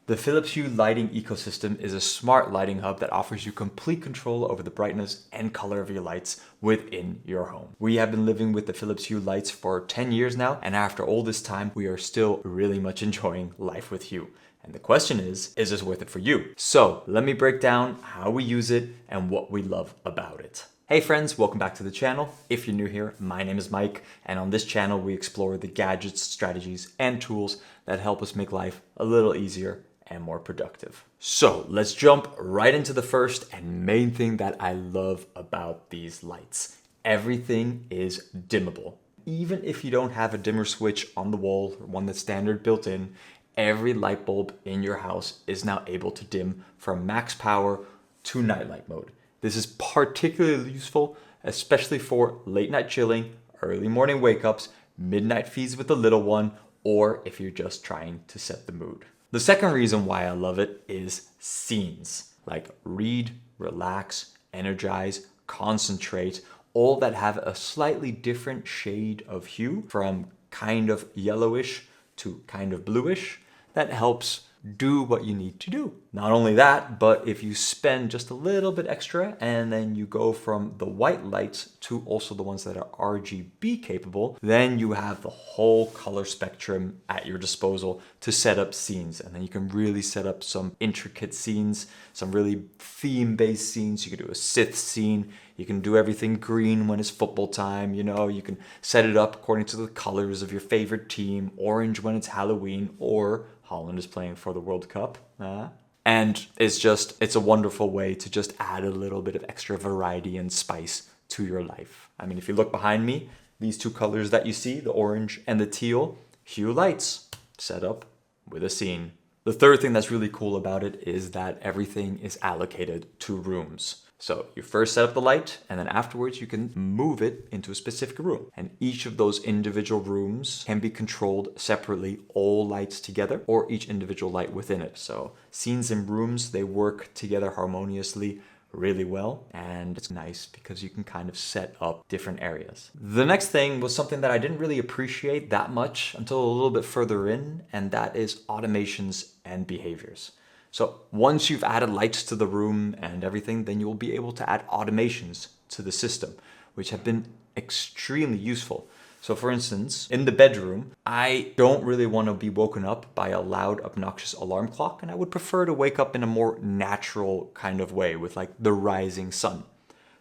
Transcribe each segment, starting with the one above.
The Philips Hue lighting ecosystem is a smart lighting hub that offers you complete control over the brightness and color of your lights within your home. We have been living with the Philips Hue lights for 10 years now, and after all this time, we are still really much enjoying life with Hue. And the question is this worth it for you? So let me break down how we use it and what we love about it. Hey friends, welcome back to the channel. If you're new here, my name is Mike, and on this channel we explore the gadgets, strategies, and tools that help us make life a little easier and more productive. So let's jump right into the first and main thing that I love about these lights. Everything is dimmable. Even if you don't have a dimmer switch on the wall or one that's standard built in, every light bulb in your house is now able to dim from max power to nightlight mode. This is particularly useful, especially for late night chilling, early morning wake ups, midnight feeds with the little one, or if you're just trying to set the mood. The second reason why I love it is scenes like read, relax, energize, concentrate, all that have a slightly different shade of hue from kind of yellowish to kind of bluish. That helps do what you need to do. Not only that, but if you spend just a little bit extra and then you go from the white lights to also the ones that are RGB capable, then you have the whole color spectrum at your disposal to set up scenes. And then you can really set up some intricate scenes, some really theme-based scenes. You can do a Sith scene. You can do everything green when it's football time. You know, you can set it up according to the colors of your favorite team, orange when it's Halloween, or Holland is playing for the World Cup. And it's a wonderful way to just add a little bit of extra variety and spice to your life. I mean, if you look behind me, these two colors that you see, the orange and the teal, Hue lights set up with a scene. The third thing that's really cool about it is that everything is allocated to rooms. So you first set up the light, and then afterwards you can move it into a specific room. And each of those individual rooms can be controlled separately, all lights together, or each individual light within it. So scenes and rooms, they work together harmoniously really well, and it's nice because you can kind of set up different areas. The next thing was something that I didn't really appreciate that much until a little bit further in, and that is automations and behaviors. So once you've added lights to the room and everything, then you'll be able to add automations to the system, which have been extremely useful. So for instance, in the bedroom, I don't really want to be woken up by a loud, obnoxious alarm clock, and I would prefer to wake up in a more natural kind of way with like the rising sun.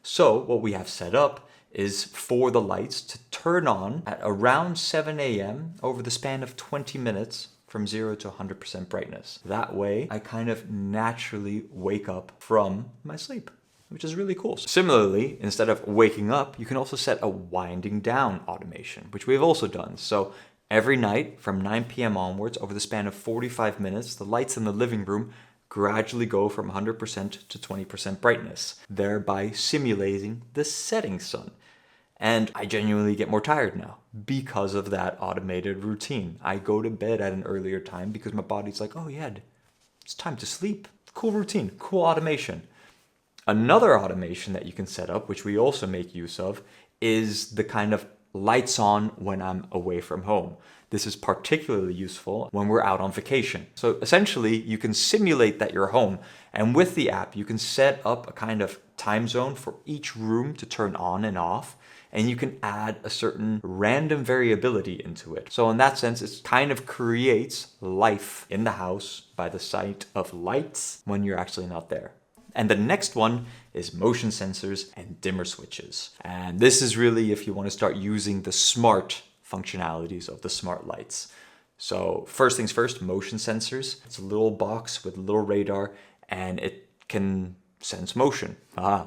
So what we have set up is for the lights to turn on at around 7 a.m. over the span of 20 minutes from 0 to 100% brightness. That way, I kind of naturally wake up from my sleep, which is really cool. Similarly, instead of waking up, you can also set a winding down automation, which we've also done. So every night from 9 p.m. onwards, over the span of 45 minutes, the lights in the living room gradually go from 100% to 20% brightness, thereby simulating the setting sun. And I genuinely get more tired now because of that automated routine. I go to bed at an earlier time because my body's like, oh yeah, it's time to sleep. Cool routine, cool automation. Another automation that you can set up, which we also make use of, is the kind of lights on when I'm away from home. This is particularly useful when we're out on vacation. So essentially, you can simulate that you're home, and with the app, you can set up a kind of time zone for each room to turn on and off, and you can add a certain random variability into it. So in that sense, it kind of creates life in the house by the sight of lights when you're actually not there. And the next one is motion sensors and dimmer switches. And this is really if you want to start using the smart functionalities of the smart lights. So first things first, motion sensors. It's a little box with a little radar, and it can sense motion.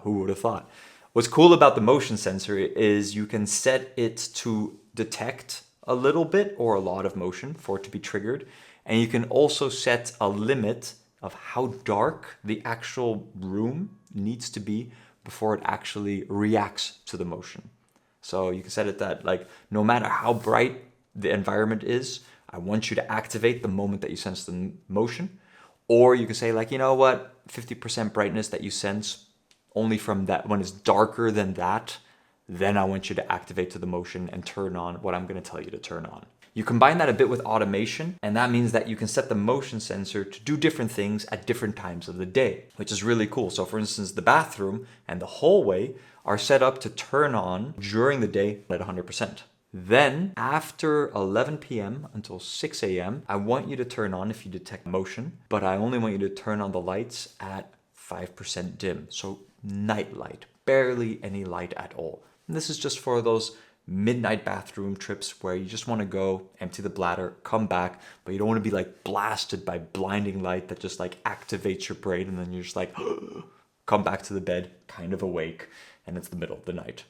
Who would have thought? What's cool about the motion sensor is you can set it to detect a little bit or a lot of motion for it to be triggered. And you can also set a limit of how dark the actual room needs to be before it actually reacts to the motion. So you can set it that like no matter how bright the environment is, I want you to activate the moment that you sense the motion. Or you can say like, you know what, 50% brightness that you sense, only from that, when it's darker than that, then I want you to activate to the motion and turn on what I'm going to tell you to turn on. You combine that a bit with automation, and that means that you can set the motion sensor to do different things at different times of the day, which is really cool. So for instance, the bathroom and the hallway are set up to turn on during the day at 100%. Then after 11 p.m. until 6 a.m., I want you to turn on if you detect motion, but I only want you to turn on the lights at 5% dim. So night light, barely any light at all. And this is just for those midnight bathroom trips where you just want to go empty the bladder, come back, but you don't want to be like blasted by blinding light that just like activates your brain, and then you're just like come back to the bed kind of awake and it's the middle of the night.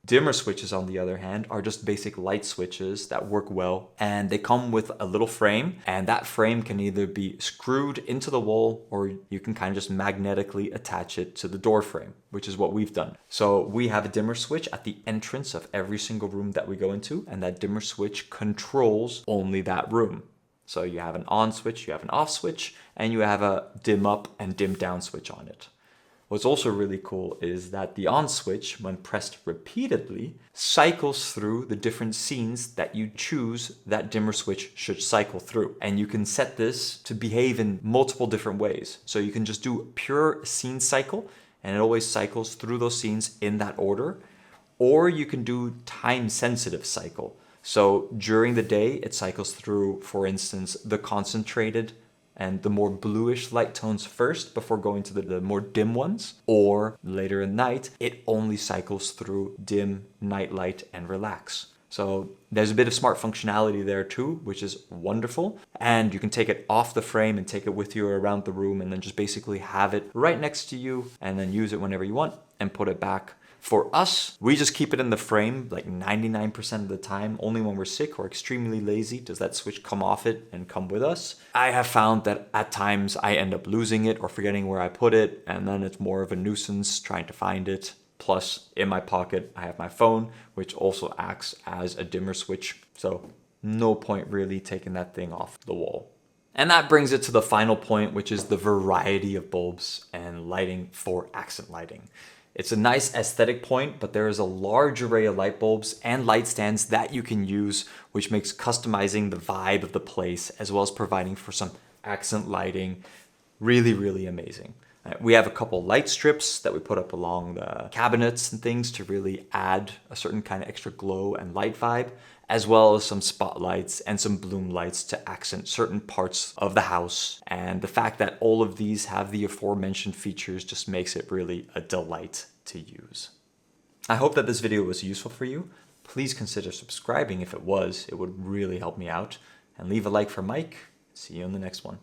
Dimmer switches, on the other hand, are just basic light switches that work well, and they come with a little frame, and that frame can either be screwed into the wall or you can kind of just magnetically attach it to the door frame, which is what we've done. So we have a dimmer switch at the entrance of every single room that we go into, and that dimmer switch controls only that room. So you have an on switch, you have an off switch, and you have a dim up and dim down switch on it. What's also really cool is that the on switch, when pressed repeatedly, cycles through the different scenes that you choose that dimmer switch should cycle through. And you can set this to behave in multiple different ways. So you can just do pure scene cycle, and it always cycles through those scenes in that order. Or you can do time sensitive cycle. So during the day, it cycles through, for instance, the concentrated and the more bluish light tones first before going to the more dim ones. Or later in night, it only cycles through dim, night light, and relax. So there's a bit of smart functionality there too, which is wonderful. And you can take it off the frame and take it with you around the room, and then just basically have it right next to you and then use it whenever you want and put it back. For us, we just keep it in the frame like 99% of the time. Only when we're sick or extremely lazy does that switch come off it and come with us. I have found that at times I end up losing it or forgetting where I put it, and then it's more of a nuisance trying to find it. Plus, in my pocket, I have my phone, which also acts as a dimmer switch. So no point really taking that thing off the wall. And that brings it to the final point, which is the variety of bulbs and lighting for accent lighting. It's a nice aesthetic point, but there is a large array of light bulbs and light stands that you can use, which makes customizing the vibe of the place as well as providing for some accent lighting really, really amazing. We have a couple light strips that we put up along the cabinets and things to really add a certain kind of extra glow and light vibe, as well as some spotlights and some bloom lights to accent certain parts of the house. And the fact that all of these have the aforementioned features just makes it really a delight to use. I hope that this video was useful for you. Please consider subscribing if it was. It would really help me out. And leave a like for Mike. See you in the next one.